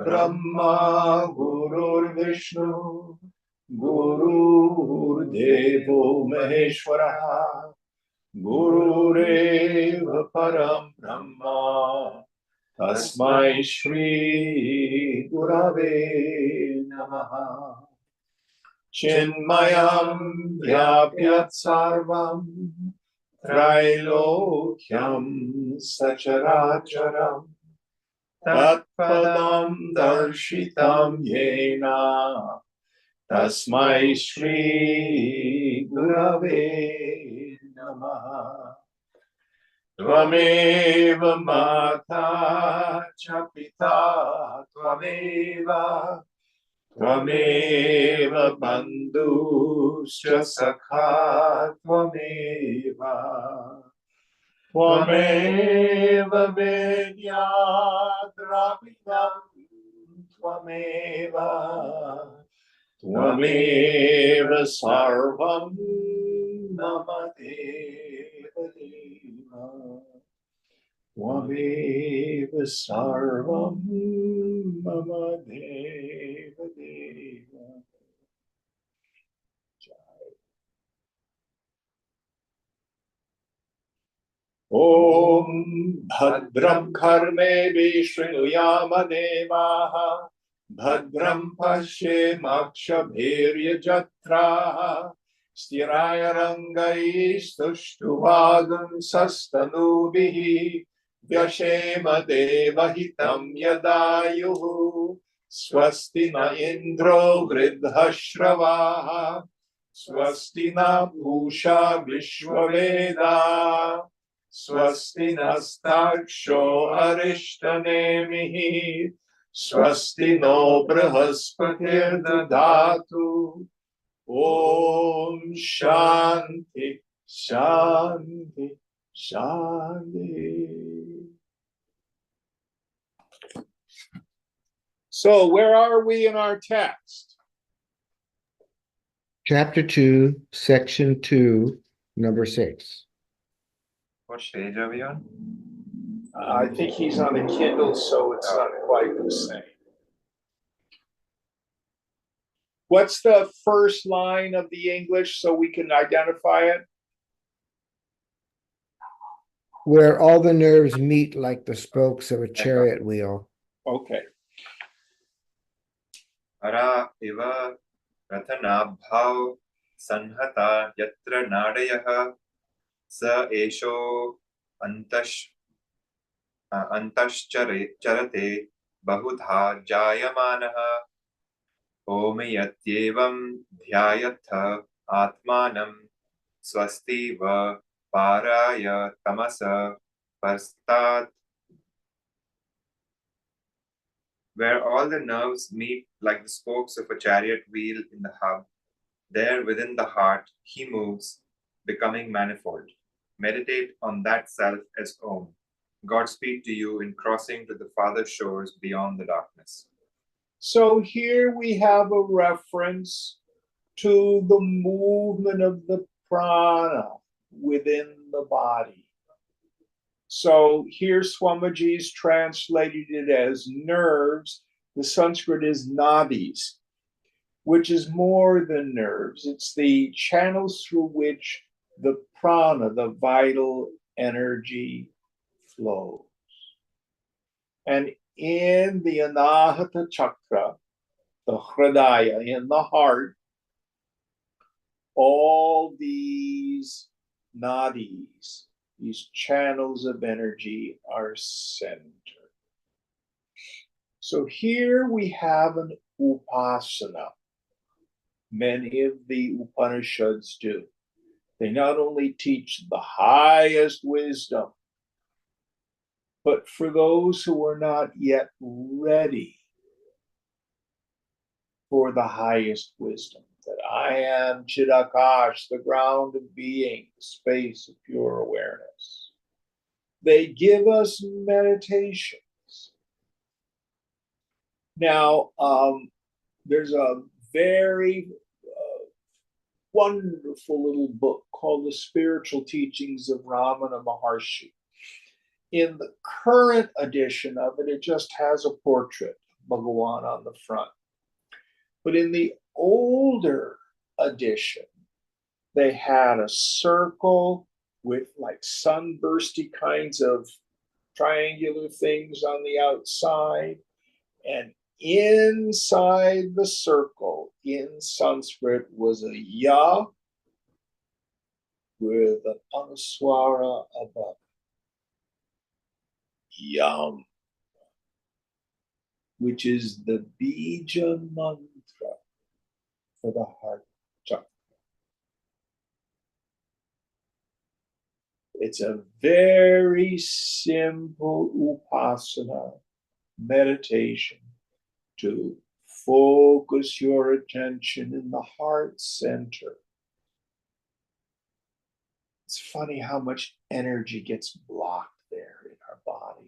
Brahma Gurur Vishnu Guru Devo Maheshwara Gurureva Param Brahma Tasmai Shri Gurave Namaha Chinmayam Vyapyat Sarvam Trailokyam Sacharacharam Tatpadam Darshitam Yena Tasmai Shri Gurave Namaha Tvameva Mata cha Pita Tvameva Tvameva Bandhuscha Sakha Tvameva Tvameva Vidyadravidam Tvameva Tvameva Sarvam Mama Deva Deva Tvameva Sarvam Mama Deva Deva. Om Bhadram Karnevi Shriyama Devaha Bhadram Pashyemakshabhirya Jatraha Sthiraya Rangai Stushtuvagun Sastanubihi Vyashema Devahitam Yadayuhu Swasti na Indro Vridhashravaha Swasti na Pusha Vishwaveda Swasti nastaksho arishtanemihi Swasti no brahaspatir dadatu Om Shanti Shanti Shanti. So where are we in our text? Chapter 2, Section 2, Number 6. What stage are we on? I think he's on a Kindle, so it's not quite the same. What's the first line of the English so we can identify it? Where all the nerves meet like the spokes of a chariot wheel. Okay. Ara iva ratanabhav sanhata yatra nadayaha sa esho antascharate bahudha jayamanaha Om yatyevam dhyayatha atmanam swasti va paraya tamasa parstat. Where all the nerves meet like the spokes of a chariot wheel in the hub, there within the heart he moves, becoming manifold. Meditate on that self as Om. Godspeed to you in crossing to the farther shores beyond the darkness. So here we have a reference to the movement of the prana within the body. So here Swamiji's translated it as nerves. The Sanskrit is nadis, which is more than nerves. It's the channels through which the prana, the vital energy, flows. And in the Anahata Chakra, the Hridaya, in the heart, all these nadis, these channels of energy are centered. So here we have an upasana. Many of the Upanishads do. They not only teach the highest wisdom, but for those who are not yet ready for the highest wisdom, that I am Chidakash, the ground of being, the space of pure awareness. They give us meditations. Now, there's a very wonderful little book called The Spiritual Teachings of Ramana Maharshi. In the current edition of it, it just has a portrait of Bhagawan on the front. But in the older edition, they had a circle with like sunbursty kinds of triangular things on the outside. And inside the circle in Sanskrit was a ya with an anuswara above. Yam, which is the bija mantra for the heart chakra. It's a very simple upasana meditation to focus your attention in the heart center. It's funny how much energy gets blocked there in our body.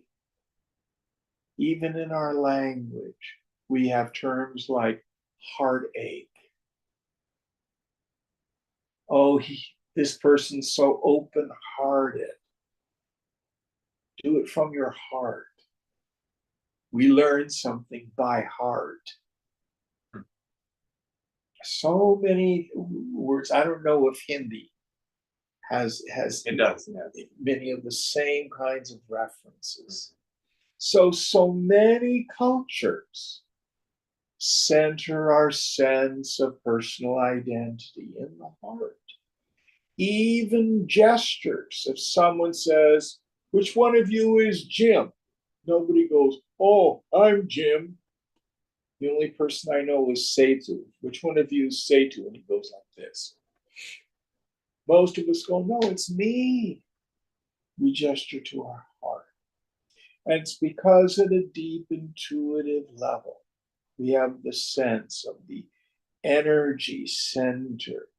Even in our language, we have terms like heartache. Oh, this person's so open-hearted. Do it from your heart. We learn something by heart. So many words. I don't know if Hindi has It does, yes. many of the same kinds of references. So many cultures center our sense of personal identity in the heart. Even gestures. If someone says, "Which one of you is Jim?" Nobody goes, "Oh, I'm Jim." The only person I know is Setu. "Which one of you is Setu?" And he goes like this. Most of us go, "No, it's me." We gesture to our heart. And it's because at a deep intuitive level, we have the sense of the energy center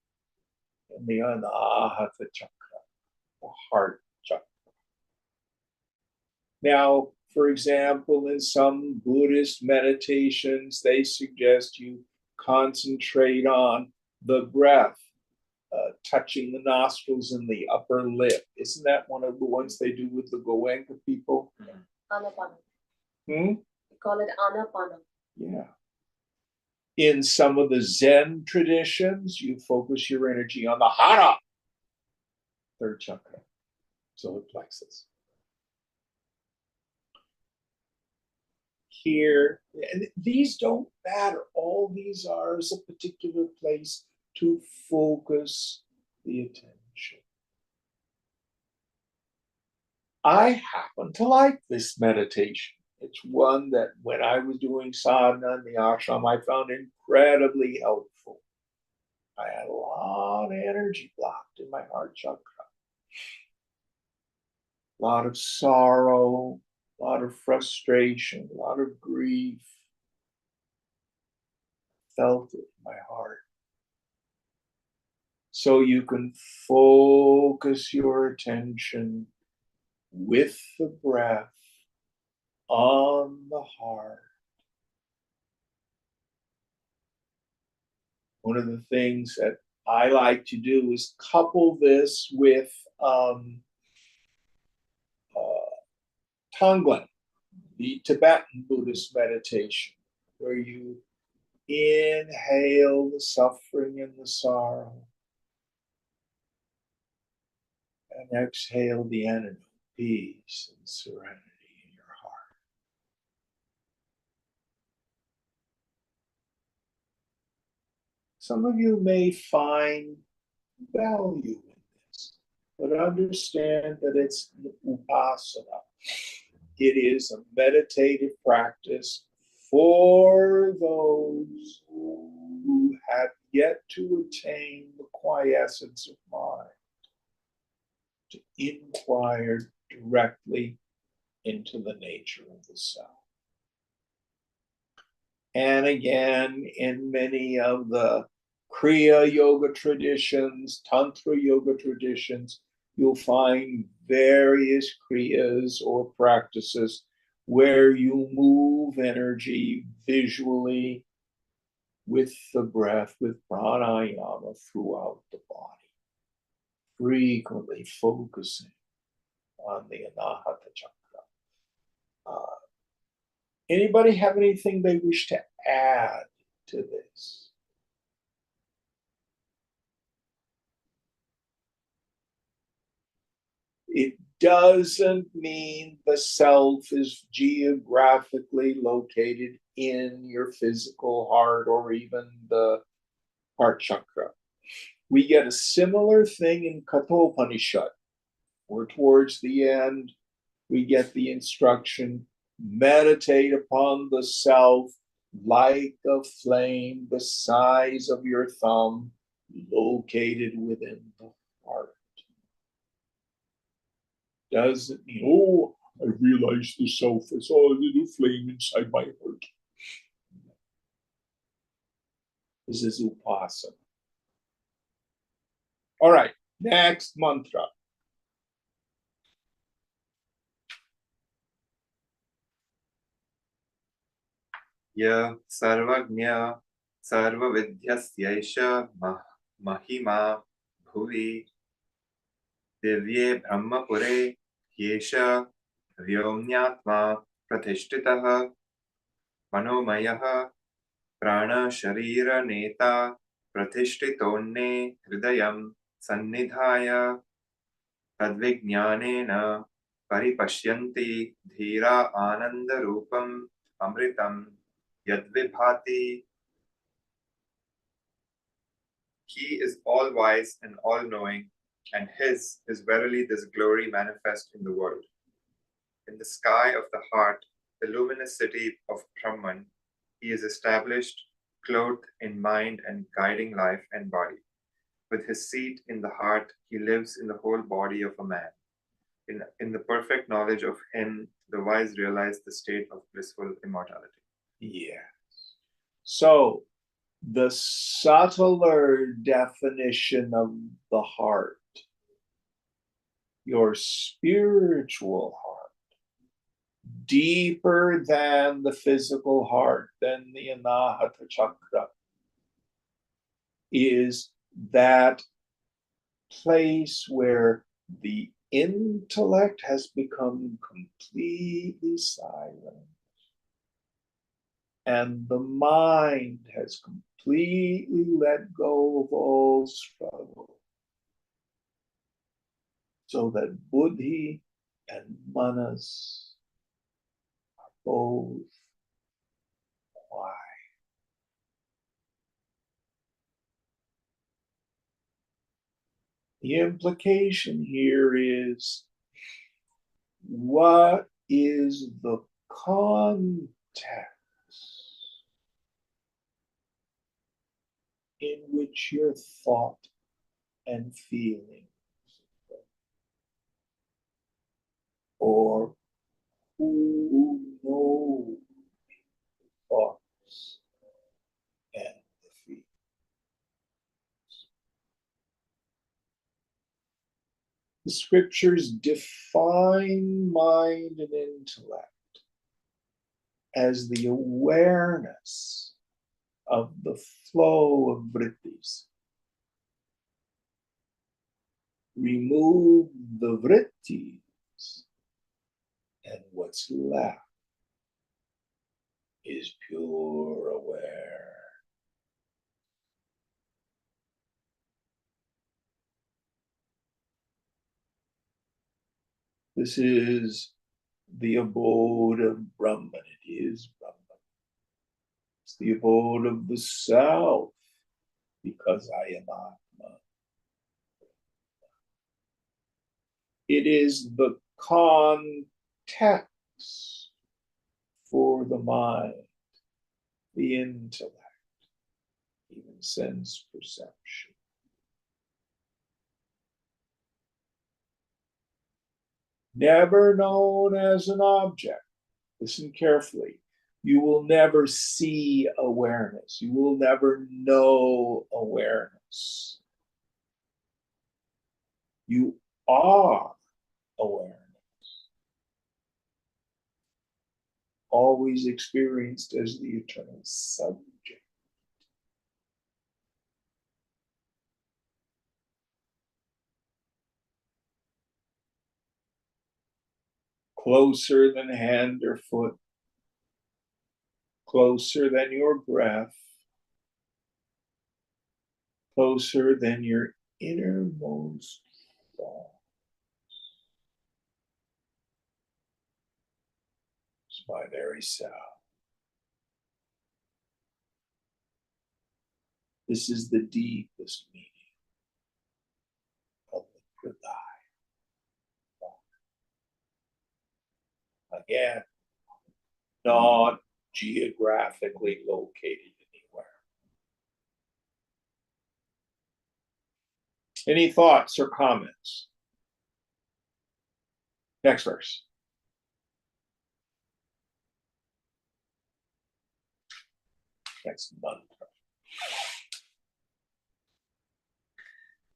in the Anahata chakra, the heart chakra. Now, for example, in some Buddhist meditations, they suggest you concentrate on the breath, touching the nostrils and the upper lip. Isn't that one of the ones they do with the Goenka people? Anapana. Hmm? We call it Anapana. Yeah. In some of the Zen traditions, you focus your energy on the Hara, third chakra, solar plexus. Here, and these don't matter. All these are is a particular place to focus the attention. I happen to like this meditation. It's one that when I was doing sadhana in the ashram, I found incredibly helpful. I had a lot of energy blocked in my heart chakra. A lot of sorrow, a lot of frustration, a lot of grief. Felt it in my heart. So you can focus your attention with the breath on the heart. One of the things that I like to do is couple this with Tonglen, the Tibetan Buddhist meditation, where you inhale the suffering and the sorrow and exhale the enemy, peace and serenity in your heart. Some of you may find value in this, but understand that it's upasana. It is a meditative practice for those who have yet to attain the quiescence of mind, to inquire directly into the nature of the self. And again, in many of the Kriya Yoga traditions, Tantra Yoga traditions, you'll find various Kriyas or practices where you move energy visually with the breath, with pranayama throughout the body, frequently focusing on the Anahata Chakra. Anybody have anything they wish to add to this? It doesn't mean the self is geographically located in your physical heart or even the heart chakra. We get a similar thing in Kathopanishad, where towards the end we get the instruction, meditate upon the self like a flame the size of your thumb, located within the heart. Doesn't mean, oh, I realize the self is all a little flame inside my heart. This is upasana. All right, next mantra. Ya sarvagnya sarvavidyasyaisha mahima bhuvi divye brahmapure yesha vyomnyatma pratishtitah manomayah prana sharira neta pratishtitone hridayam sannidhaya tadvijnanena paripashyanti dhira ananda rupam amritam yadvibhati. He is all wise and all knowing, and his is verily this glory manifest in the world. In the sky of the heart, the luminous city of Brahman, he is established, clothed in mind and guiding life and body. With his seat in the heart, he lives in the whole body of a man. In the perfect knowledge of him, the wise realize the state of blissful immortality. Yes. So the subtler definition of the heart, your spiritual heart, deeper than the physical heart, than the Anahata Chakra, is that place where the intellect has become completely silent and the mind has completely let go of all struggle, so that buddhi and manas are both quiet. The implication here is, what is the context in which your thought and feeling, or who knows the thoughts and the feelings? The scriptures define mind and intellect as the awareness of the flow of vrittis. Remove the vrittis, and what's left is pure aware. This is the abode of Brahman. It is Brahman. It's the abode of the self, because I am Atma. It is the context for the mind, the intellect, even sense perception. Never known as an object. Listen carefully. You will never see awareness. You will never know awareness. You are awareness, always experienced as the eternal subject. closer than hand or foot, closer than your breath, closer than your innermost thought. It's my very self. This is the deepest meaning of the Hridaya. Again, not geographically located anywhere. Any thoughts or comments? Next verse. Next mantra.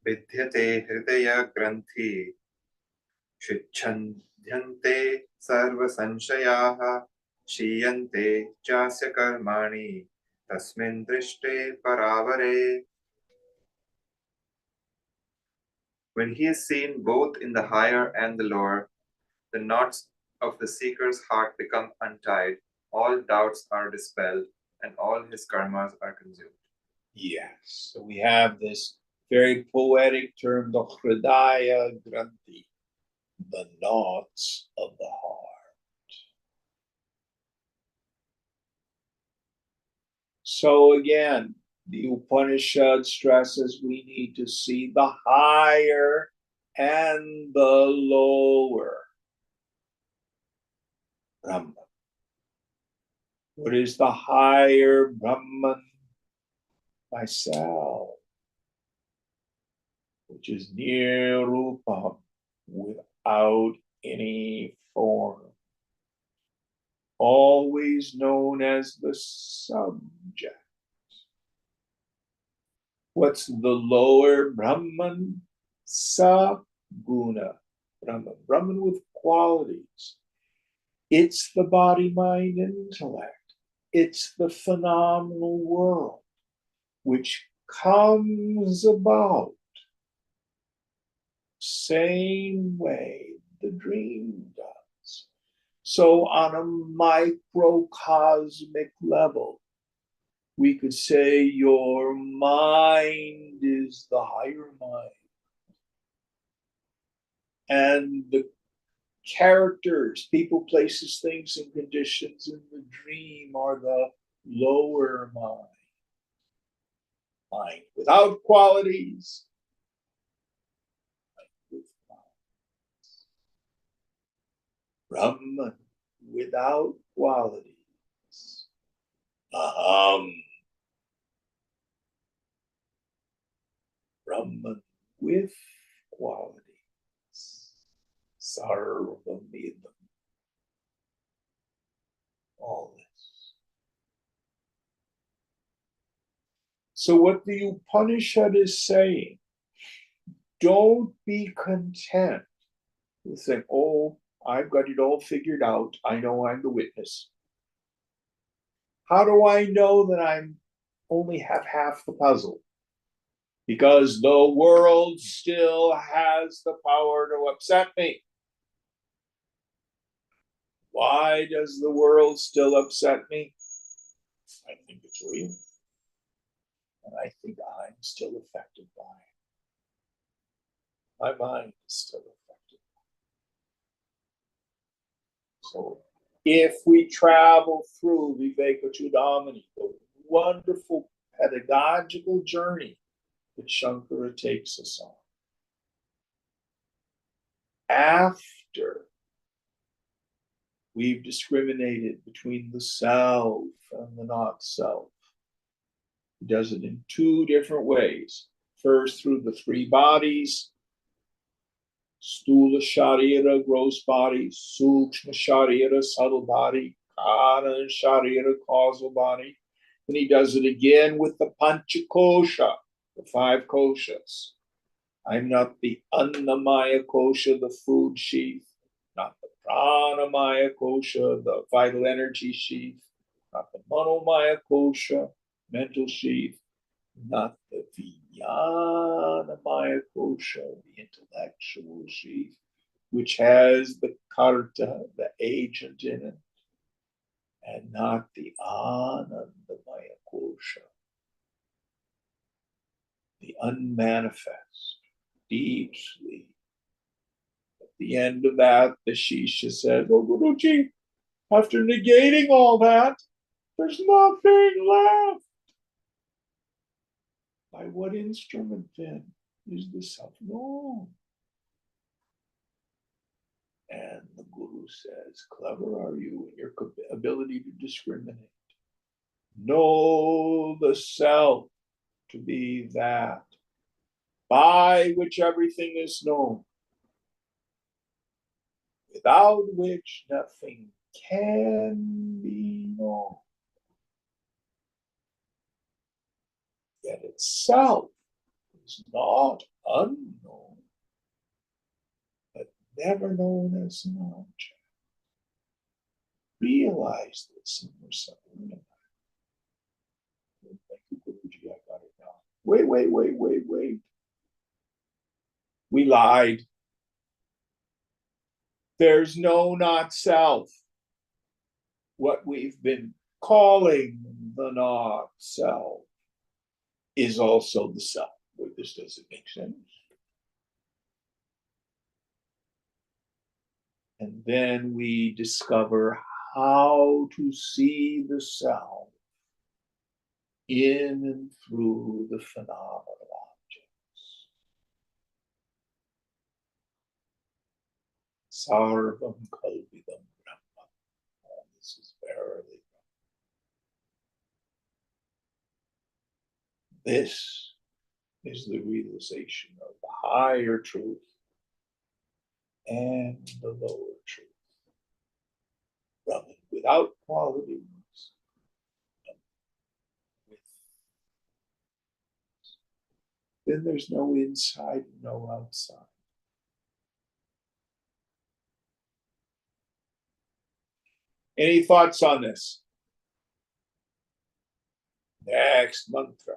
Vidyate hridaya granthi Shichandhyante sarva sanshayaha Shiyante jasya karmani Tasmin drishte paravare. When he is seen both in the higher and the lower, the knots of the seeker's heart become untied, all doubts are dispelled, and all his karmas are consumed. Yes. So we have this very poetic term, the Hridaya Granthi, the knots of the heart. So again, the Upanishad stresses we need to see the higher and the lower Brahman. What is the higher Brahman? Myself, which is Nirupam, without any form, always known as the subject. What's the lower Brahman? Saguna Brahman, Brahman with qualities. It's the body, mind, intellect. It's the phenomenal world which comes about same way the dream does. So on a microcosmic level, we could say your mind is the higher mind. And the characters, people, places, things, and conditions in the dream are the lower mind. Mind without qualities. Mind with qualities. Brahman without qualities. Aham. Brahman with qualities. Sarvamidam. All this. So what the Upanishad is saying, don't be content with saying, oh, I've got it all figured out. I know I'm the witness. How do I know that I'm only have half the puzzle? Because the world still has the power to upset me. Why does the world still upset me? I think it's real. And I think I'm still affected by it. My mind is still affected. So if we travel through Viveka Chudamani, the wonderful pedagogical journey that Shankara takes us on, after we've discriminated between the self and the not self, he does it in two different ways. First, through the three bodies, Stula Sharira, gross body, Sukshma Sharira, subtle body, Kana Sharira, causal body. And he does it again with the Panchakosha, the five koshas. I'm not the Annamaya kosha, the food sheath, not the Pranamaya kosha, the vital energy sheath, not the Manomaya kosha, mental sheath, not the Vijnanamaya kosha, the intellectual sheath, which has the karta, the agent in it, and not the Anandamaya kosha, the unmanifest, deep sleep. At the end of that, the Shisha says, "Oh, Guruji, after negating all that, there's nothing left." By what instrument then is the self known? And the Guru says, "Clever are you in your ability to discriminate. Know the self to be that by which everything is known, without which nothing can be known. Yet itself is not unknown, but never known as an object. Realize this in yourself." Thank you, Guruji, I got it now. Wait. We lied. There's no not self. What we've been calling the not self is also the self. Wait, this doesn't make sense. And then we discover how to see the self in and through the phenomenal objects. Sarvam kalvidam brahma. This is verily. This is the realization of the higher truth and the lower truth. Brahman without qualities. Then there's no inside, no outside. Any thoughts on this? Next mantra.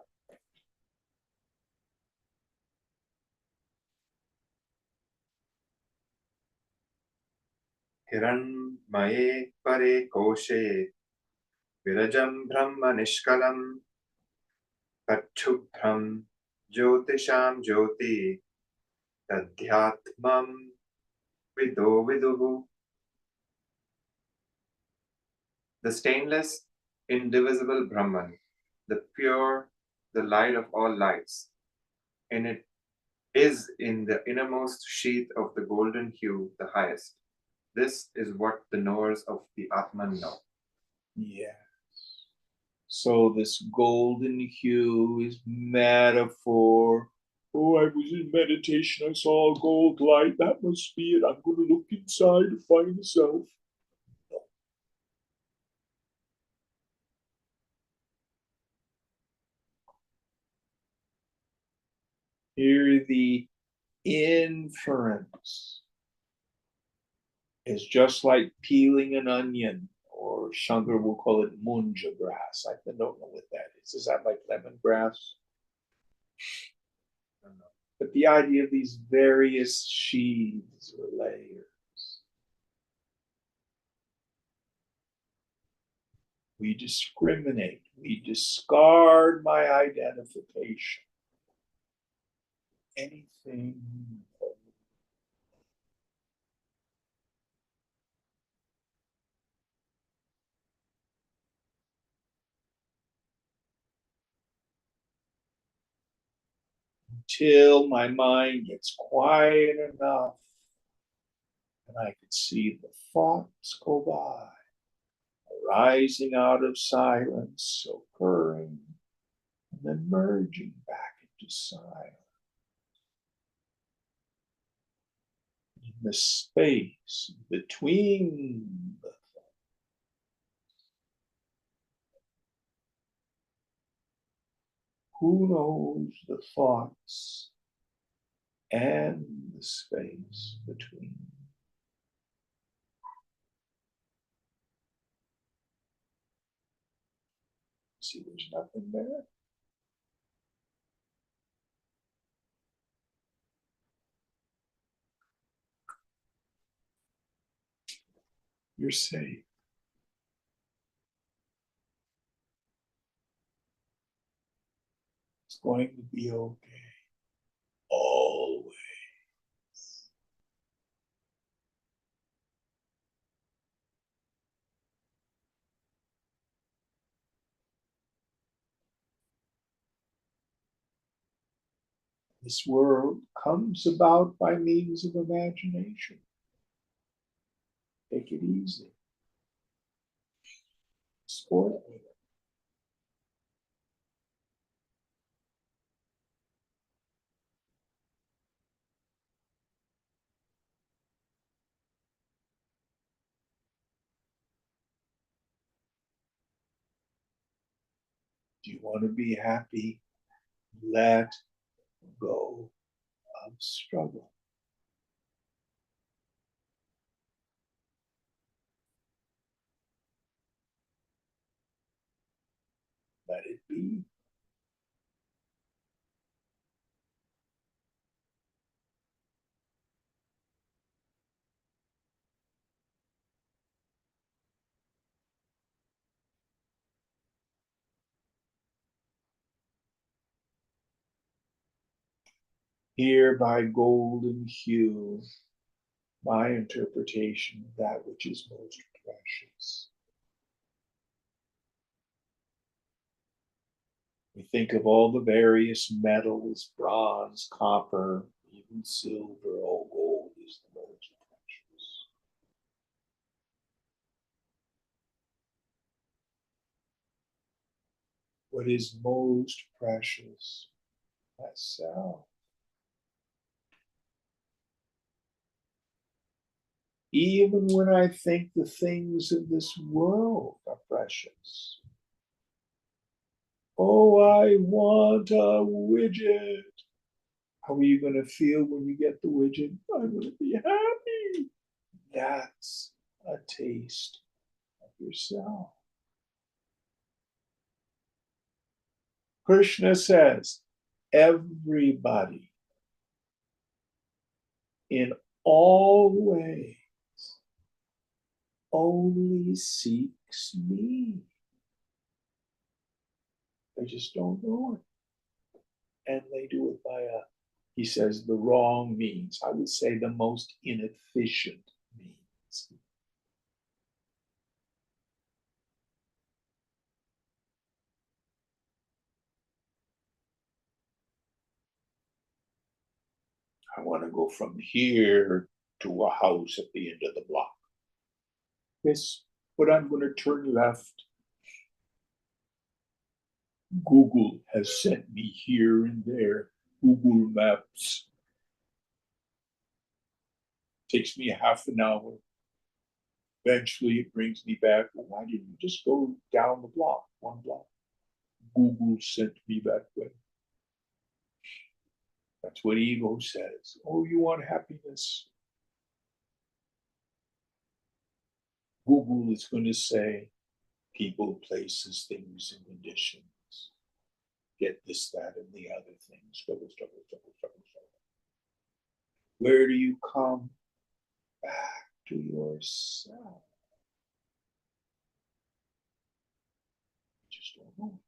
Hiranmaye pare koshe virajam brahma nishkalam Pachubhram Jyotisham Jyoti Tadhyatmam Vido Viduhu. The stainless, indivisible Brahman, the pure, the light of all lights. In it is in the innermost sheath of the golden hue, the highest. This is what the knowers of the Atman know. Yes. So this golden hue is metaphor. Oh, I was in meditation, I saw a gold light, that must be it. I'm going to look inside to find the self. No. Here the inference is just like peeling an onion, or Shankar will call it munja grass. I don't know what that is. Is that like lemongrass? I don't know. But the idea of these various sheaths or layers. We discriminate. We discard my identification. Anything. Until my mind gets quiet enough and I can see the thoughts go by, arising out of silence, occurring, and then merging back into silence. In the space between the who knows the thoughts and the space between. See, there's nothing there. You're safe. It's going to be okay. Always. This world comes about by means of imagination. Take it easy. Sport with it. Do you want to be happy? Let go of struggle. Let it be. Here by golden hue, my interpretation of that which is most precious. We think of all the various metals, bronze, copper, even silver. Oh, gold is the most precious. What is most precious? Myself. Even when I think the things of this world are precious. Oh, I want a widget. How are you going to feel when you get the widget? I'm going to be happy. That's a taste of yourself. Krishna says, everybody in all ways only seeks me. They just don't know it. And they do it by he says, the wrong means. I would say the most inefficient means. I want to go from here to a house at the end of the block. Yes, but I'm going to turn left. Google has sent me here and there. Google Maps takes me half an hour. Eventually, it brings me back. Well, why didn't you just go down the block, one block? Google sent me that way. That's what ego says. Oh, you want happiness? Google is going to say people, places, things, and conditions. Get this, that, and the other thing. Struggle, struggle, struggle, struggle, struggle. Where do you come back to yourself? You just don't know.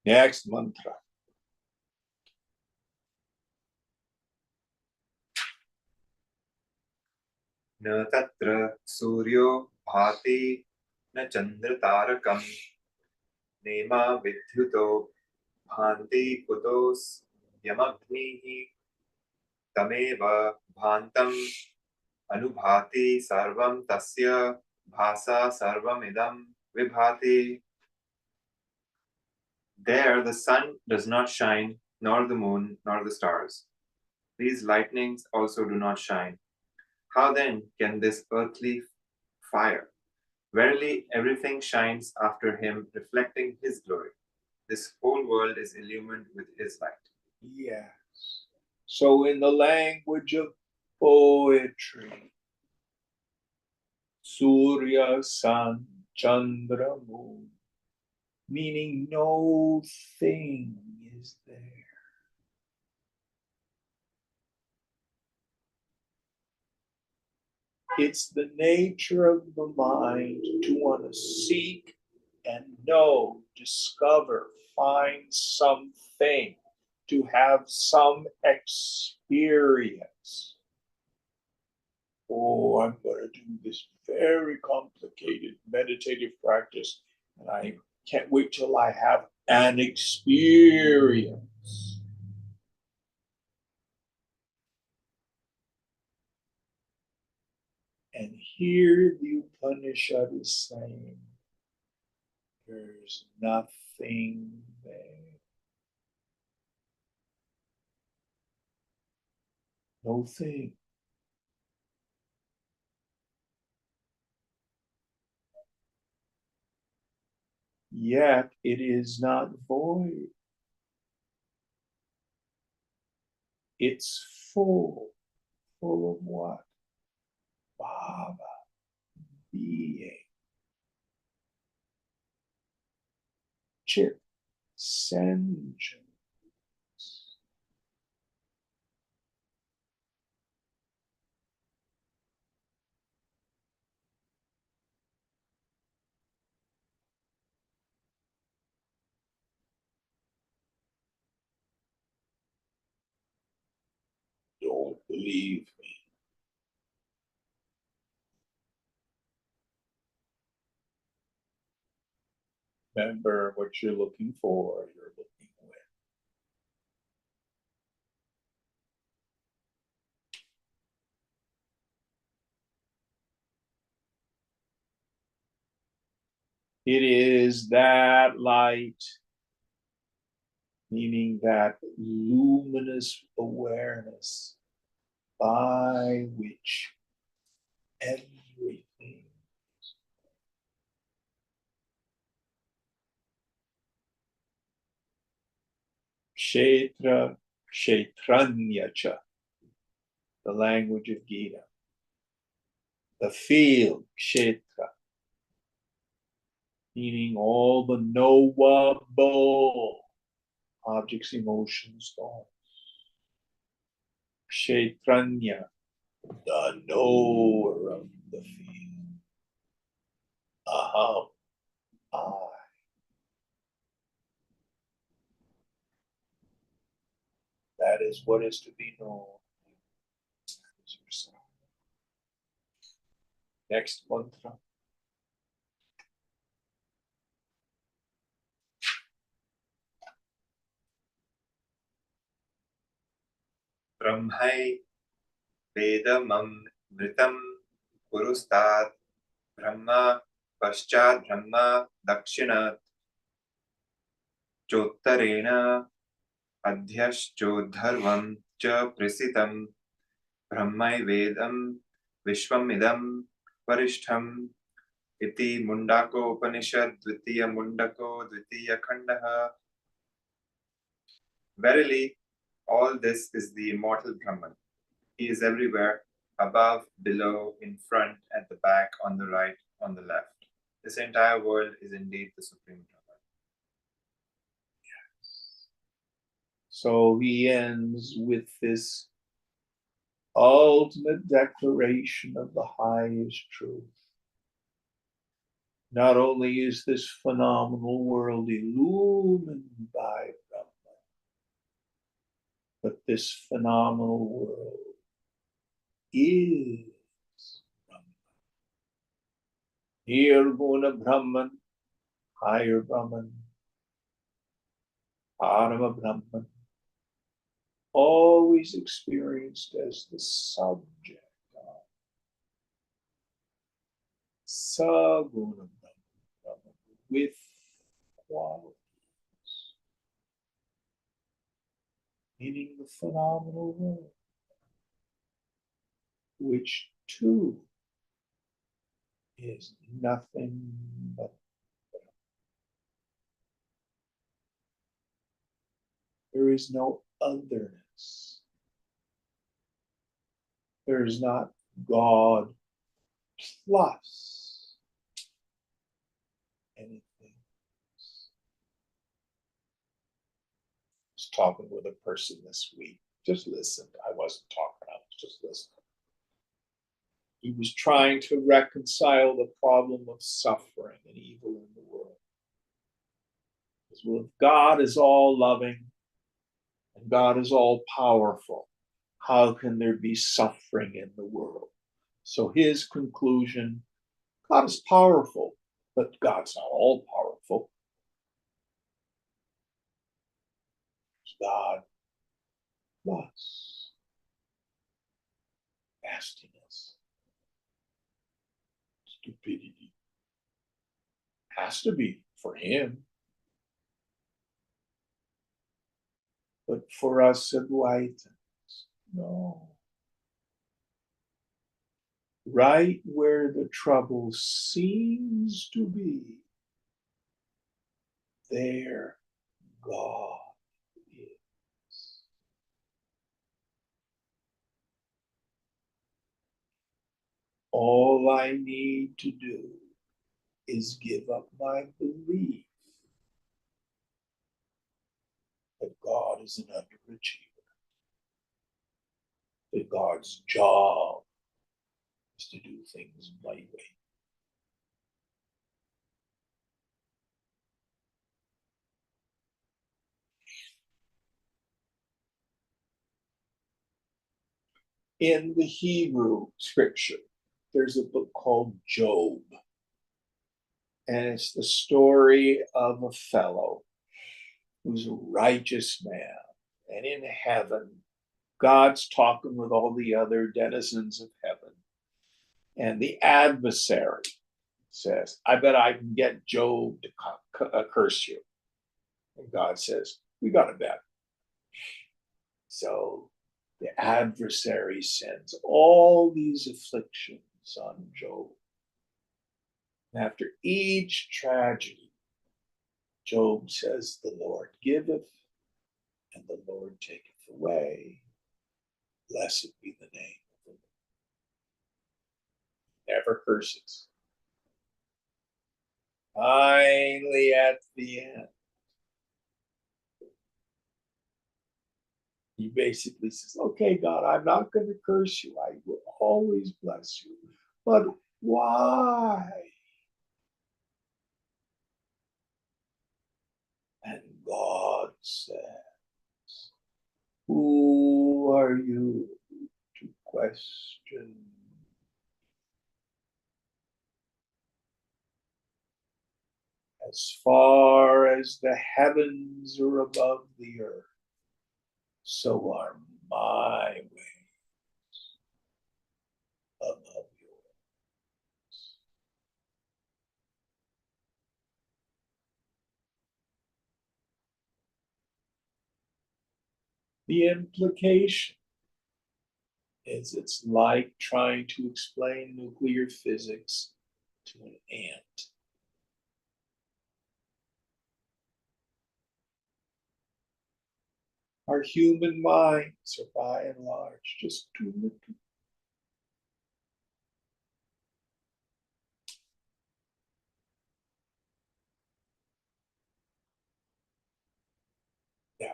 Next mantra. न तत्र सूर्यो भाति न चन्द्रतारकम् नेमा विद्युतो भान्ति कुतोऽस्यमग्निः तमेव भान्तम् अनुभाति सर्वं तस्य भासा सर्वमिदं विभाति. There the sun does not shine, nor the moon, nor the stars. These lightnings also do not shine. How then can this earthly fire? Verily, everything shines after him, reflecting his glory. This whole world is illumined with his light. Yes. So, in the language of poetry, Surya, sun, Chandra, moon, meaning no thing is there. It's the nature of the mind to want to seek and know, discover, find something, to have some experience. Oh, I'm going to do this very complicated meditative practice, and I can't wait till I have an experience. And here the Upanishad is saying, there's nothing there. No thing. Yet it is not void. It's full. Full of what? Bhava, being. Chit, sensual. Don't believe me. Remember what you're looking for, you're looking with. It is that light, meaning that luminous awareness by which everything Kshetra, Kshetranya, the language of Gita. The field, Kshetra, meaning all the knowable objects, emotions, thoughts. Kshetranya, the knower of the field. Aham, I. That is what is to be known. Next mantra. Brahmai Vedamam Vritam Purustat Brahma Paschat Brahma Dakshinat Chottarena Adhyaschodharvam Cha Prisitam Brahmai Vedam Vishwamidam Parishtham Iti Mundako Upanishad Dvitiya Mundako Dvitiya Khandaha. Verily, all this is the immortal Brahman. He is everywhere, above, below, in front, at the back, on the right, on the left. This entire world is indeed the Supreme Brahman. So he ends with this ultimate declaration of the highest truth. Not only is this phenomenal world illumined by Brahman, but this phenomenal world is Brahman. Nirguna Brahman, higher Brahman, Parama Brahman, always experienced as the subject of Saguna Brahman, with qualities, meaning the phenomenal world, which too is nothing but there is no otherness. There is not God plus anything. I was talking with a person this week. Just listened. I wasn't talking, I was just listening. He was trying to reconcile the problem of suffering and evil in the world. Because well, if God is all loving and God is all powerful, how can there be suffering in the world? So his conclusion, God is powerful, but God's not all powerful. God plus nastiness, stupidity. Has to be for him. But for us enlightened, no. Right where the trouble seems to be, there God is. All I need to do is give up my belief that God is an underachiever, that God's job is to do things my way. In the Hebrew scripture, there's a book called Job, and it's the story of a fellow who's a righteous man, and in heaven, God's talking with all the other denizens of heaven, and the adversary says, I bet I can get Job to curse you. And God says, we got a bet. So the adversary sends all these afflictions on Job. And after each tragedy, Job says, the Lord giveth and the Lord taketh away. Blessed be the name of the Lord. Never curses. Finally, at the end, he basically says, okay, God, I'm not going to curse you. I will always bless you. But why? And God says, who are you to question? As far as the heavens are above the earth, so are my ways above yours. The implication is it's like trying to explain nuclear physics to an ant. Our human minds are by and large just too little. Yeah.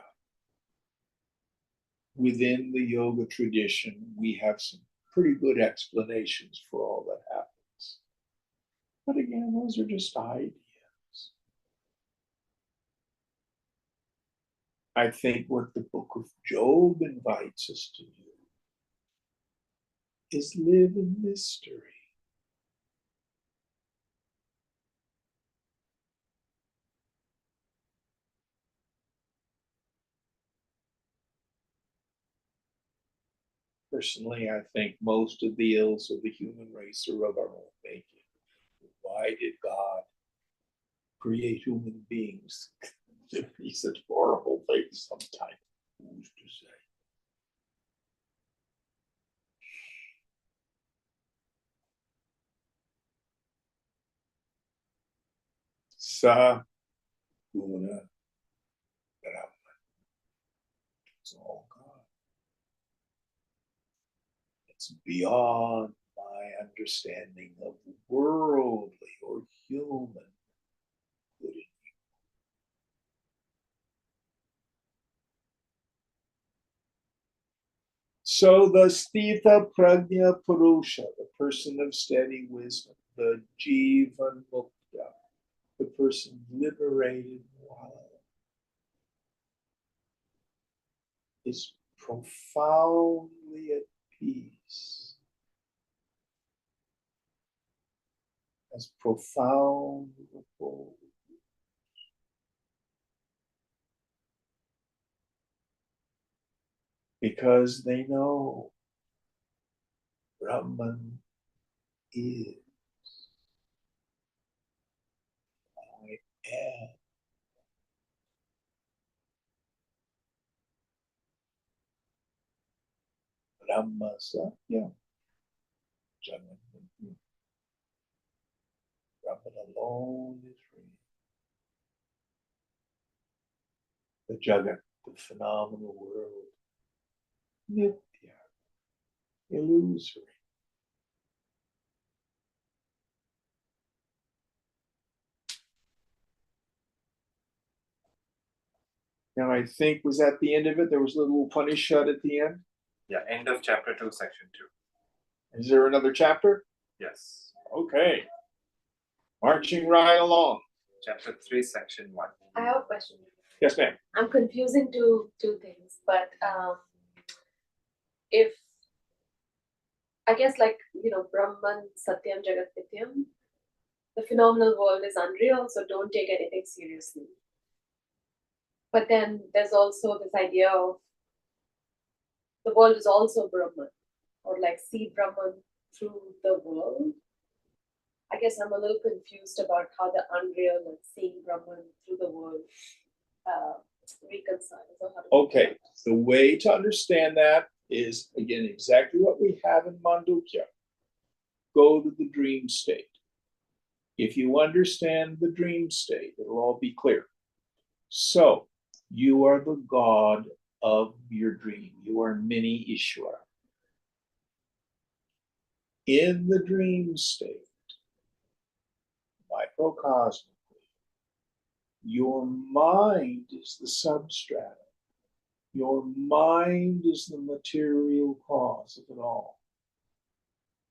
Within the yoga tradition, we have some pretty good explanations for all that happens. But again, those are just ideas. I think what the book of Job invites us to do is live in mystery. Personally, I think most of the ills of the human race are of our own making. Why did God create human beings to be such horrible things sometimes? Who's to say? Sa Guna Brahman. It's all God. It's beyond my understanding of worldly or human good. So the Sthita Prajna Purusha, the person of steady wisdom, the Jivan Mukta, the person liberated, is profoundly at peace, as profound repose. Because they know Brahman is, I am. Brahma Satya, Jagat. Brahman alone is real. The Jagat, the phenomenal world, Nitya, illusory. Now I think, was that the end of it? There was a little Upanishad at the end. Yeah, end of chapter 2, section 2. Is there another chapter? Yes. Okay. Marching right along. Chapter 3, section 1. I have a question. Yes, ma'am. I'm confusing two things, but if I guess like Brahman, Satyam, Jagat, Nityam, the phenomenal world is unreal, so don't take anything seriously. But then there's also this idea of the world is also Brahman, or like see Brahman through the world. I guess I'm a little confused about how the unreal and seeing Brahman through the world reconciles. Or how to Okay. The way to understand that is, again, exactly what we have in Mandukya. Go to the dream state. If you understand the dream state, it'll all be clear. So, you are the god of your dream. You are Mini Ishwara. In the dream state, microcosmically, your mind is the substratum. Your mind is the material cause of it all.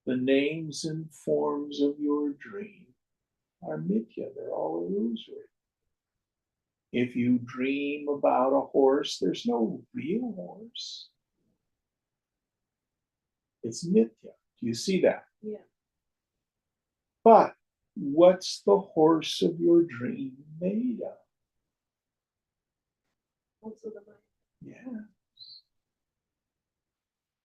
The names and forms of your dream are mithya, they're all illusory. If you dream about a horse, there's no real horse. It's mithya. Do you see that? Yeah. But what's the horse of your dream made of? Also the mind. Yes.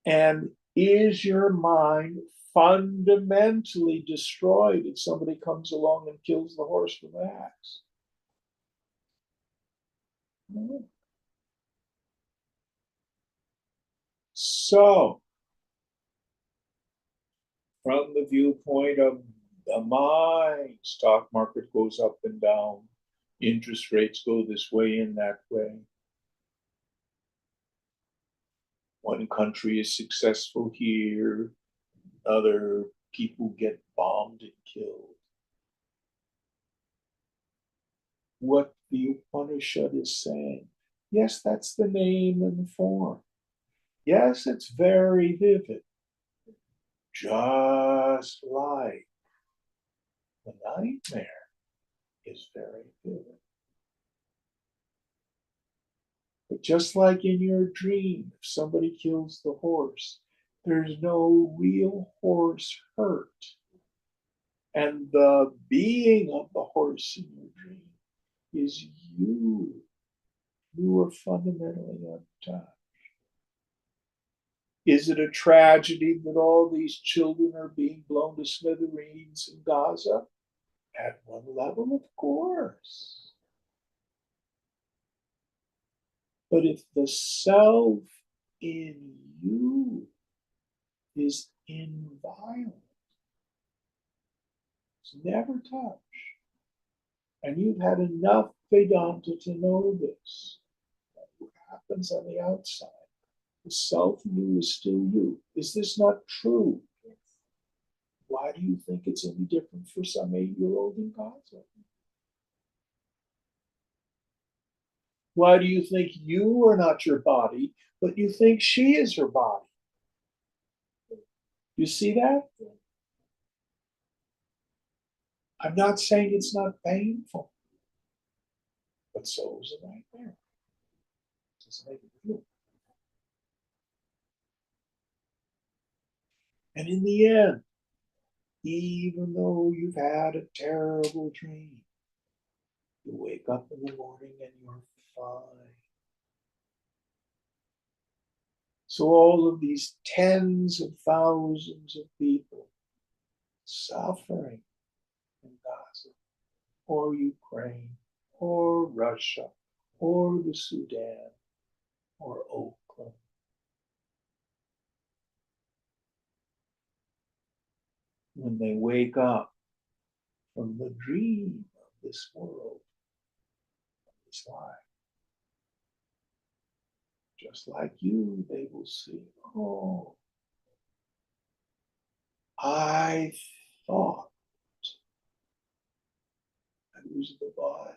And is your mind fundamentally destroyed if somebody comes along and kills the horse with an axe? No. So, from the viewpoint of the mind, stock market goes up and down, interest rates go this way and that way. One country is successful here, other people get bombed and killed. What the Upanishad is saying, yes, that's the name and the form. Yes, it's very vivid. Just like the nightmare is very vivid. But just like in your dream, if somebody kills the horse, there's no real horse hurt. And the being of the horse in your dream is you. You are fundamentally untouched. Is it a tragedy that all these children are being blown to smithereens in Gaza? At one level, of course. But if the self in you is inviolate, it's never touched, and you've had enough Vedanta to know this, what happens on the outside, the self in you is still you. Is this not true? Yes. Why do you think it's any different for some 8-year-old in Gaza? Why do you think you are not your body, but you think she is her body? You see that? Yeah. I'm not saying it's not painful, but so is a nightmare. Just make it real. And in the end, even though you've had a terrible dream, you wake up in the morning and you're fine. So all of these tens of thousands of people suffering in Gaza or Ukraine or Russia or the Sudan or Oakland, when they wake up from the dream of this world, of this life, just like you, they will see, oh, I thought I was the body.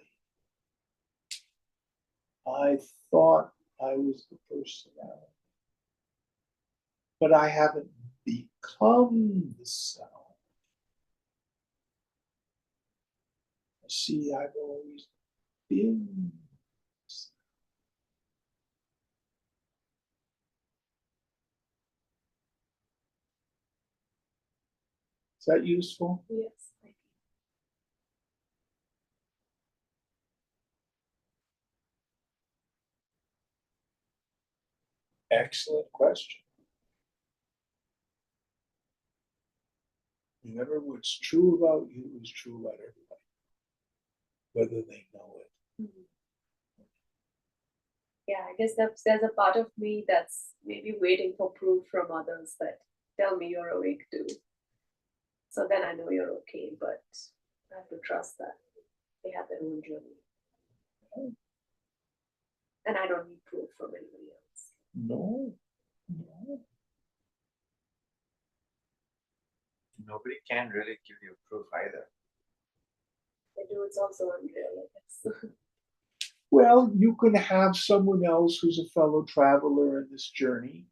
I thought I was the personality. But I haven't become the self. See, I've always been. Is that useful? Yes, thank Excellent question. Remember, what's true about you is true about everybody, whether they know it. you. Yeah, I guess there's a part of me that's maybe waiting for proof from others that tell me you're awake too. So then I know you're okay, but I have to trust that they have their own journey. And I don't need proof from anybody else. No, no. Nobody can really give you proof either. They do, it's also unreal, I guess. Well, you can have someone else who's a fellow traveler in this journey,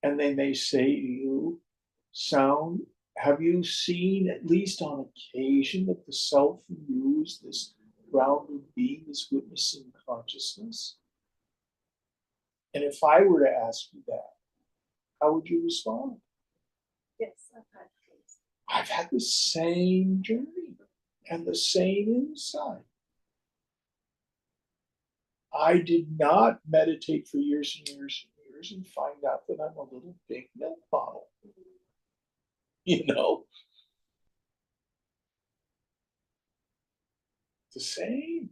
and they may say to you, Sound, have you seen, at least on occasion, that the self in you is this grounded being, this witnessing consciousness? And if I were to ask you that, how would you respond? Yes, I've had dreams. I've had the same journey and the same insight. I did not meditate for years and years and years and find out that I'm a little big milk bottle. You know, the same.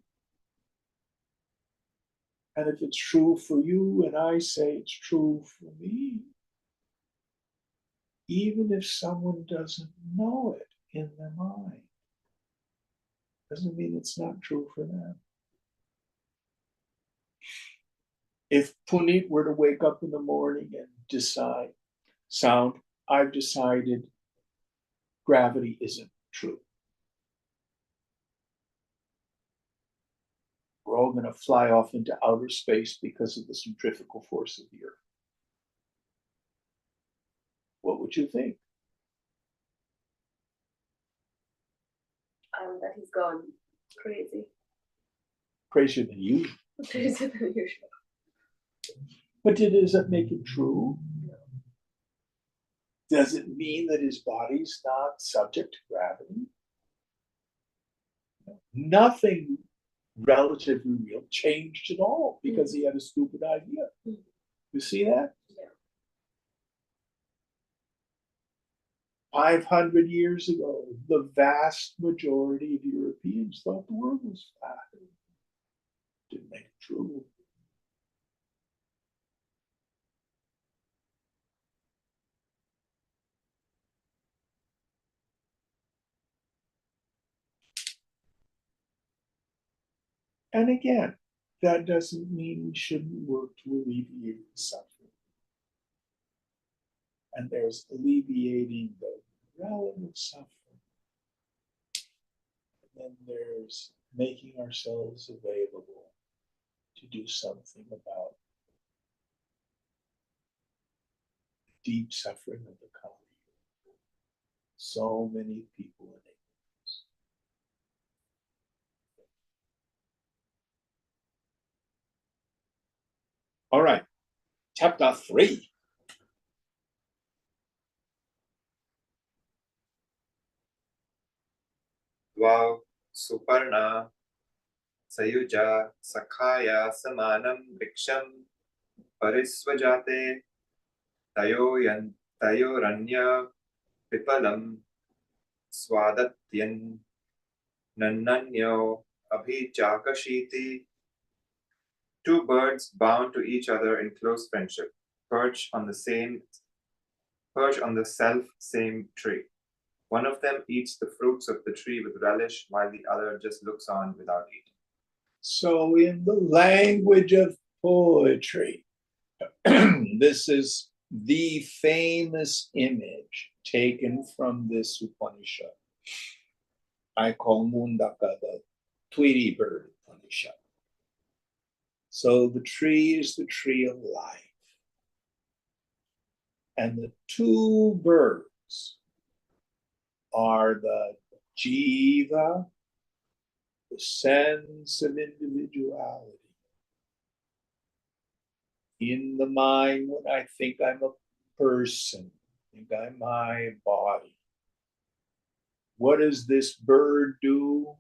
And if it's true for you, and I say it's true for me, even if someone doesn't know it in their mind, doesn't mean it's not true for them. If Puneet were to wake up in the morning and decide, Sound, I've decided gravity isn't true. We're all going to fly off into outer space because of the centrifugal force of the Earth. What would you think? That he's gone crazy. Crazier than you. Crazier than usual. But does that make it true? Does it mean that his body's not subject to gravity? Nothing relatively real changed at all because he had a stupid idea. You see that? Yeah. 500 years ago, the vast majority of Europeans thought the world was flat. Didn't make it true. And again, that doesn't mean we shouldn't work to alleviate the suffering. And there's alleviating the relative suffering. And then there's making ourselves available to do something about deep suffering of the Kali. So many people in ignorance. All right, chapter 3. Wow, Suparna, Sayuja, Sakhaya, Samanam, Viksham, Parisvajate, Tayoranya, Pipalam, Swadatyan, Nannanyo, Abhijakashiti. Two birds bound to each other in close friendship, perch on the self same tree. One of them eats the fruits of the tree with relish, while the other just looks on without eating. So, in the language of poetry, this is the famous image taken from this Upanishad. I call Mundaka the Tweety Bird Upanishad. So the tree is the tree of life. And the two birds are the jiva, the sense of individuality. In the mind, when I think I'm a person, think I'm my body. What does this bird do?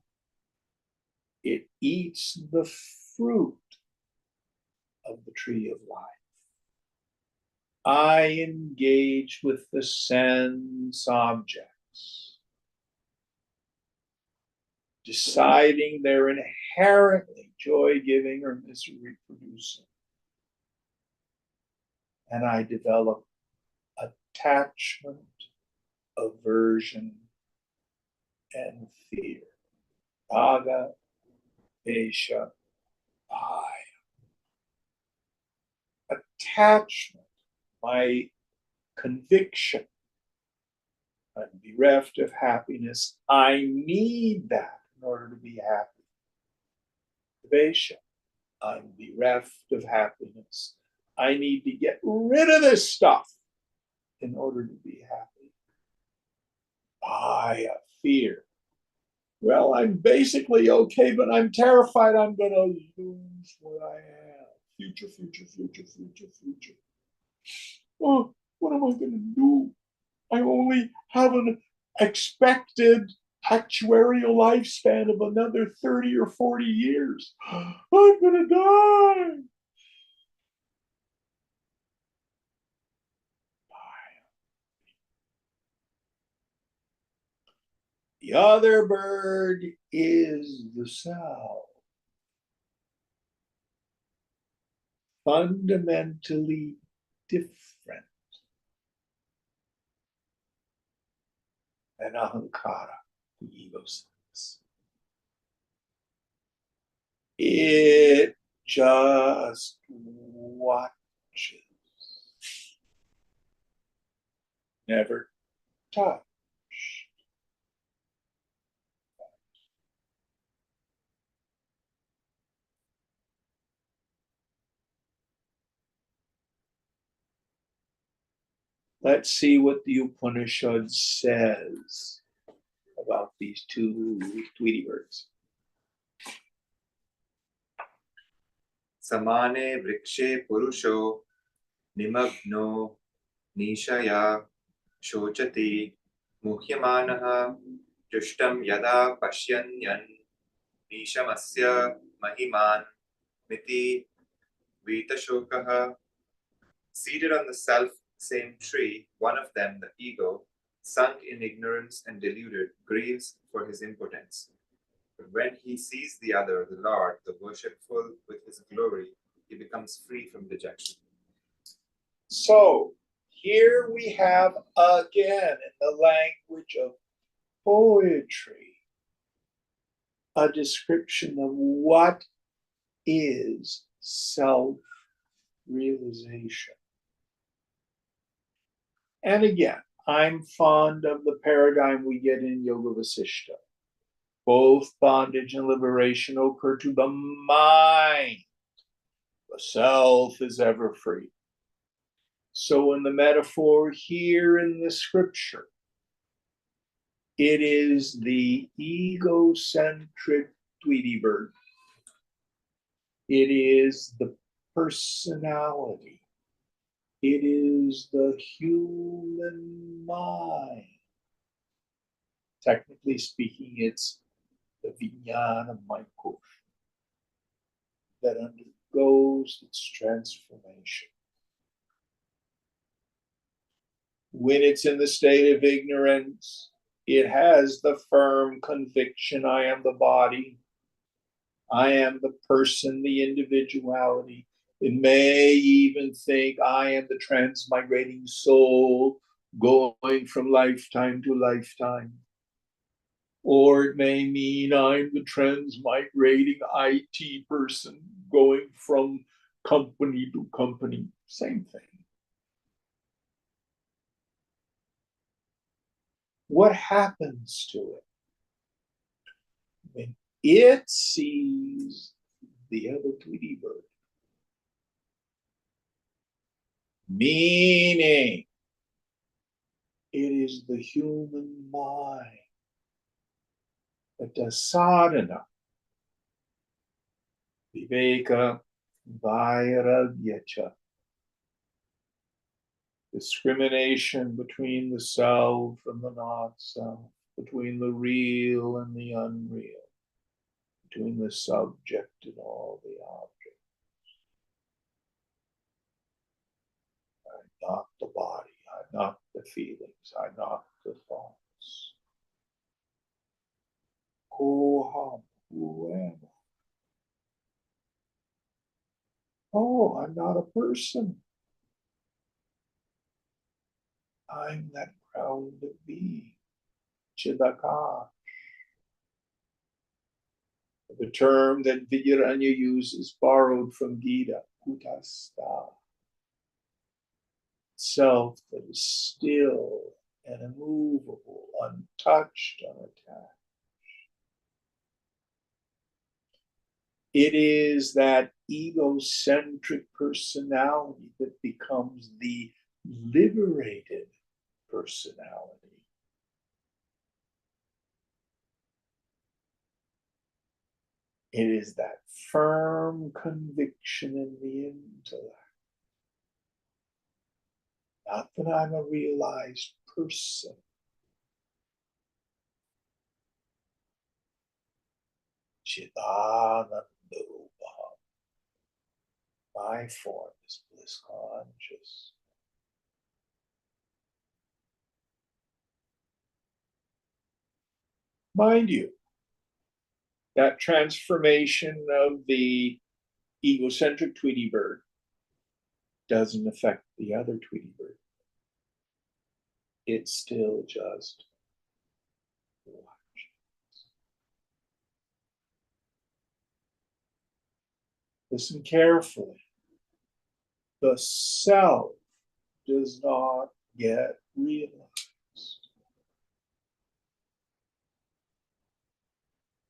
It eats the fruit of the tree of life. I engage with the sense objects, deciding they're inherently joy-giving or misery-producing. And I develop attachment, aversion, and fear. Raga, Desha, Bhaya. Attachment, my conviction, I'm bereft of happiness. I need that in order to be happy. Desha, I'm bereft of happiness. I need to get rid of this stuff in order to be happy. Bhaya, fear. Well, I'm basically okay, but I'm terrified I'm going to lose what I have. Future. Oh, what am I going to do? I only have an expected actuarial lifespan of another 30 or 40 years. I'm going to die. The other bird is the self. Fundamentally different than ahankara, the ego sense. It just watches, never touch. Let's see what the Upanishad says about these two Tweety birds. Samane vrikshe purusho nimagno nishaya shochati muhyamanaha jushtam yada pashyanyan nishamasya mahiman miti vitashokaha. Seated on the self-same tree, one of them, the ego, sunk in ignorance and deluded, grieves for his impotence. But when he sees the other, the Lord, the worshipful with his glory, he becomes free from dejection. So here we have again in the language of poetry a description of what is self-realization. And again, I'm fond of the paradigm we get in Yoga Vasishta. Both bondage and liberation occur to the mind. The self is ever free. So in the metaphor here in the scripture, it is the egocentric Tweety bird. It is the personality. It is the human mind. Technically speaking, it's the Vijnana Maikur that undergoes its transformation. When it's in the state of ignorance, it has the firm conviction, I am the body, I am the person, the individuality. It may even think I am the transmigrating soul going from lifetime to lifetime. Or it may mean I'm the transmigrating IT person going from company to company. Same thing. What happens to it when it sees the other Tweety bird? Meaning, it is the human mind that does sadhana, viveka, vairagyacha, discrimination between the self and the not self, between the real and the unreal, between the subject and all the objects. I'm not the body, I'm not the feelings, I'm not the thoughts. Who am I? Oh, I'm not a person. I'm that grounded being, Chidaka. The term that Vidyaranya uses, borrowed from Gita, Kutastha. Self that is still and immovable, untouched, unattached. It is that egocentric personality that becomes the liberated personality. It is that firm conviction in the intellect. Not that I'm a realized person. Chidananda Rupa. My form is bliss conscious. Mind you, that transformation of the egocentric Tweety bird doesn't affect the other Tweety bird. It's still just watch. Listen carefully. The self does not get realized.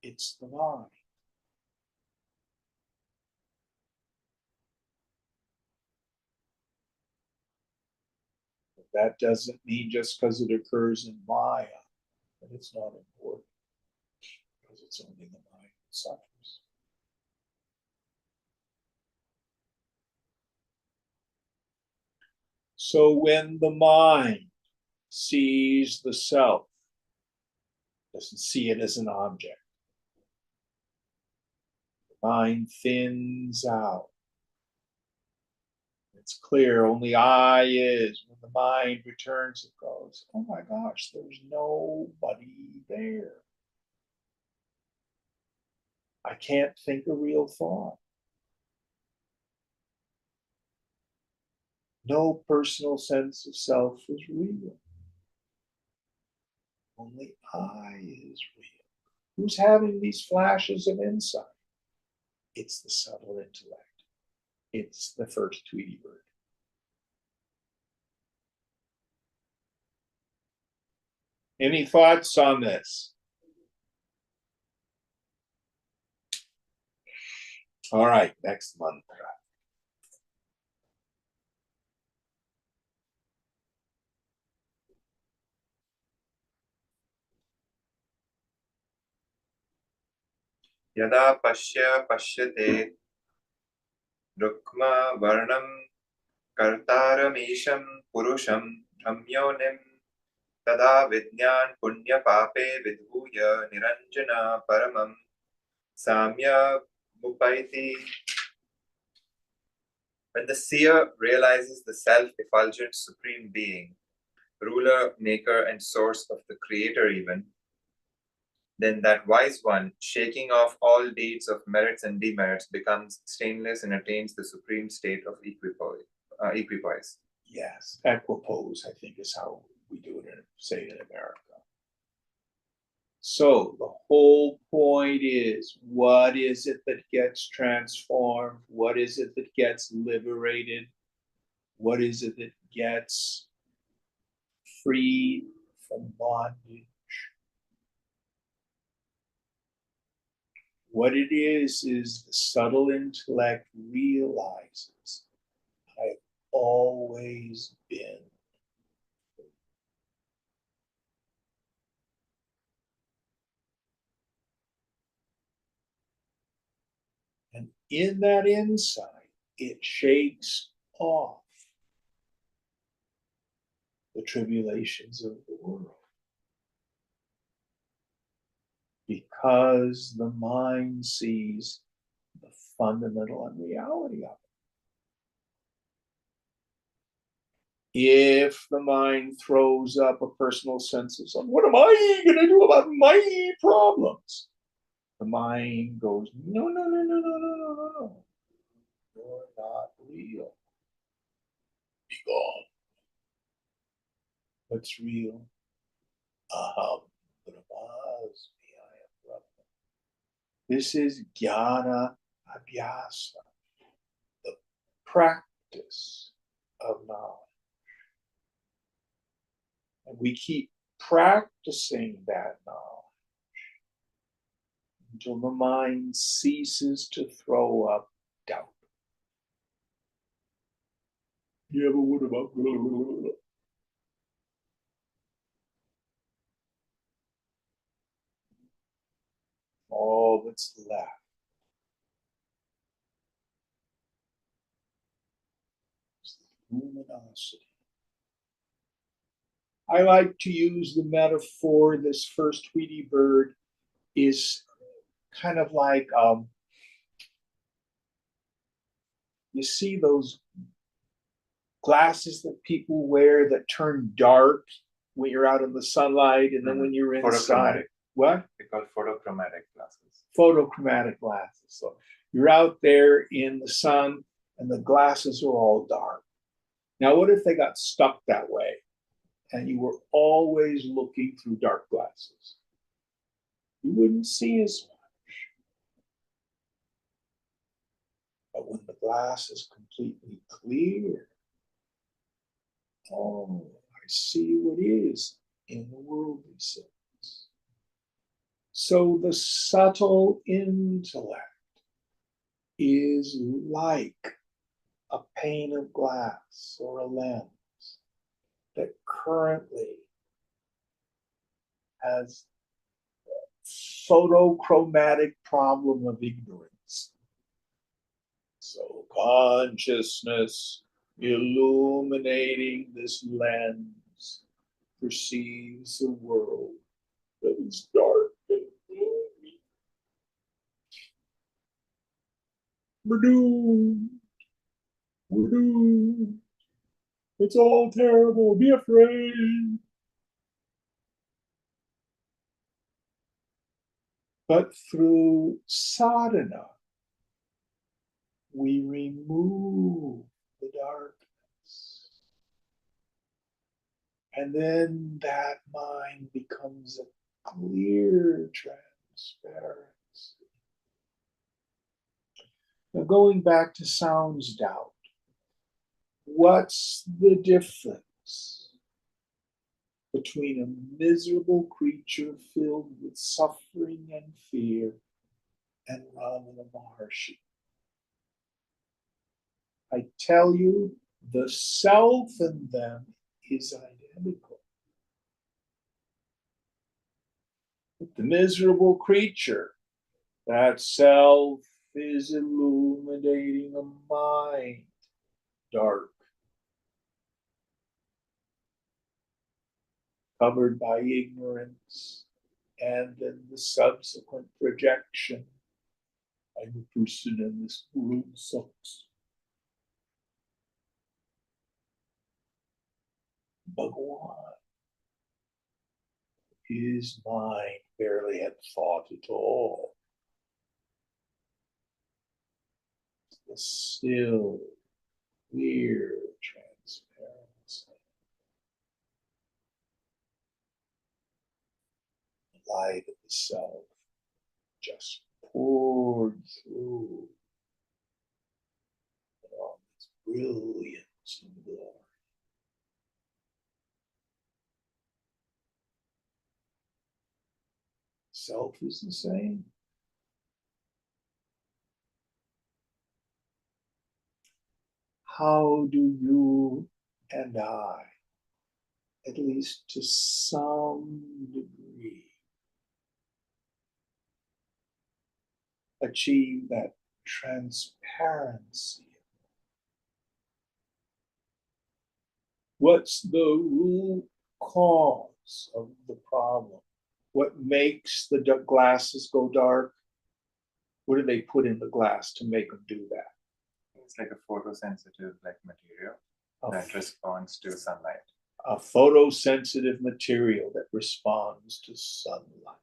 It's the mind. But that doesn't mean just because it occurs in Maya that it's not important, because it's only the mind that suffers. So when the mind sees the self, doesn't see it as an object, the mind thins out. It's clear only I is. When the mind returns, it goes, oh my gosh, there's nobody there. I can't think a real thought. No personal sense of self is real. Only I is real. Who's having these flashes of insight? It's the subtle intellect. It's the first Tweety bird. Any thoughts on this? All right, next mantra. Yada pashyate rukma varnam kartaramesham purusham ramyonim tada vidnyan punya pape vidhuya niranjana paramam samya mupaiti. When the seer realizes the self-effulgent supreme being, ruler, maker, and source of the creator even, then that wise one, shaking off all deeds of merits and demerits, becomes stainless and attains the supreme state of equipoise. Yes, equipoise, I think, is how we do it say it in America. So the whole point is, what is it that gets transformed? What is it that gets liberated? What is it that gets freed from bondage? What it is the subtle intellect realizes, I've always been. And in that insight, it shakes off the tribulations of the world. Because the mind sees the fundamental unreality of it. If the mind throws up a personal sense of something, what am I going to do about my problems? The mind goes, no, no, no, no, no, no, no, no, no. You're not real. Be gone. What's real? Aham Brahmasmi, I am Brahman. This is jnana abhyasa, the practice of knowledge. And we keep practicing that knowledge until the mind ceases to throw up doubt. Yeah, but what about blah, blah, blah, blah? All that's left is the luminosity. I like to use the metaphor, this first Tweety bird is kind of like, you see those glasses that people wear that turn dark when you're out in the sunlight, and then when you're inside. Photochromatic. What? They're called photochromatic glasses. Photochromatic glasses. So you're out there in the sun and the glasses are all dark. Now, what if they got stuck that way and you were always looking through dark glasses? You wouldn't see as much. But when the glass is completely clear, oh, I see what is in the worldly sense. So the subtle intellect is like a pane of glass or a lens that currently has a photochromatic problem of ignorance. So consciousness illuminating this lens perceives the world that is dark and gloomy. We're doomed. We're doomed. It's all terrible. Be afraid. But through sadhana, we remove the darkness. And then that mind becomes a clear transparency. Now, going back to sounds doubt, what's the difference between a miserable creature filled with suffering and fear and Ramana Maharshi? I tell you, the self in them is identical. But the miserable creature That self is illuminating a mind, dark, covered by ignorance, and then the subsequent projection. I'm a person and this room sucks. Bhagawan, his mind barely had thought at all. The still, clear transparency. The light of the self just poured through with all its brilliance and glory. Self is the same. How do you and I, at least to some degree, achieve that transparency? What's the root cause of the problem? What makes the glasses go dark? What do they put in the glass to make them do that? It's like a photosensitive like material A, that responds to sunlight. a photosensitive material that responds to sunlight.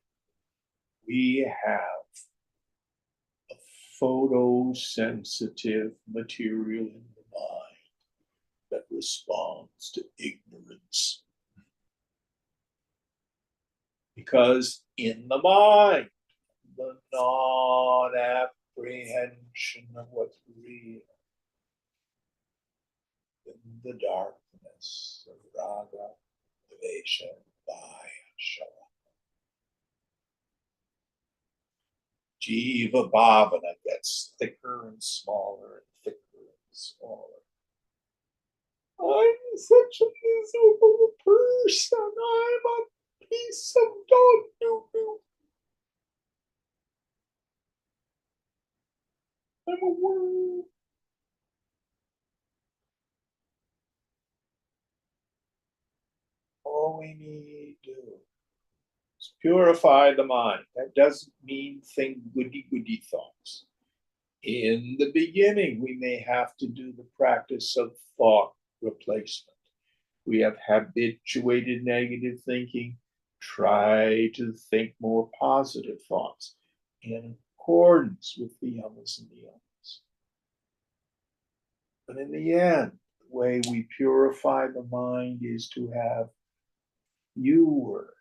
We have a photosensitive material in the mind that responds to ignorance. Because in the mind, the non-apprehension of what's real, in the darkness of raga, devesha, bhaya, shava. Jiva bhavana gets thicker and smaller and thicker and smaller. I'm such a miserable person. I'm a piece of dog doo-doo. I'm a worm. All we need to do is purify the mind. That doesn't mean think goody thoughts. In the beginning, we may have to do the practice of thought replacement. We have habituated negative thinking. Try to think more positive thoughts in accordance with the yamas and niyamas. But in the end, the way we purify the mind is to have fewer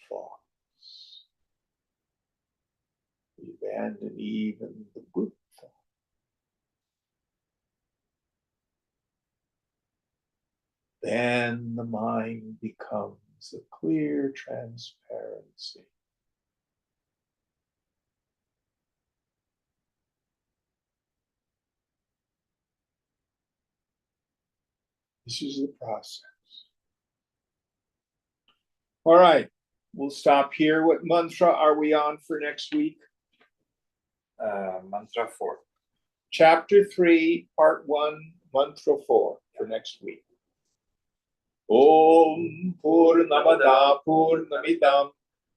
thoughts. We abandon even the good thoughts. Then the mind becomes a clear transparency. This is the process. All right, we'll stop here. What mantra are we on for next week? Mantra 4. Chapter 3, Part 1, Mantra 4 for next week. Om Purnamada Purnamidam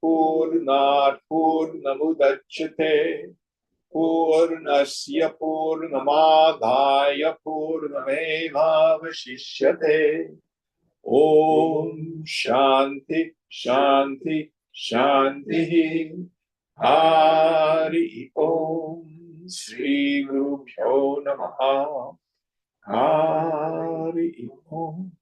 Purnat Purnamudachyate Purnasya Purnamadhaya Purnamevavashishyate. Om Shanti Shanti Shanti. Hari Om Sri Guru Pyo Namaha. Hari Om.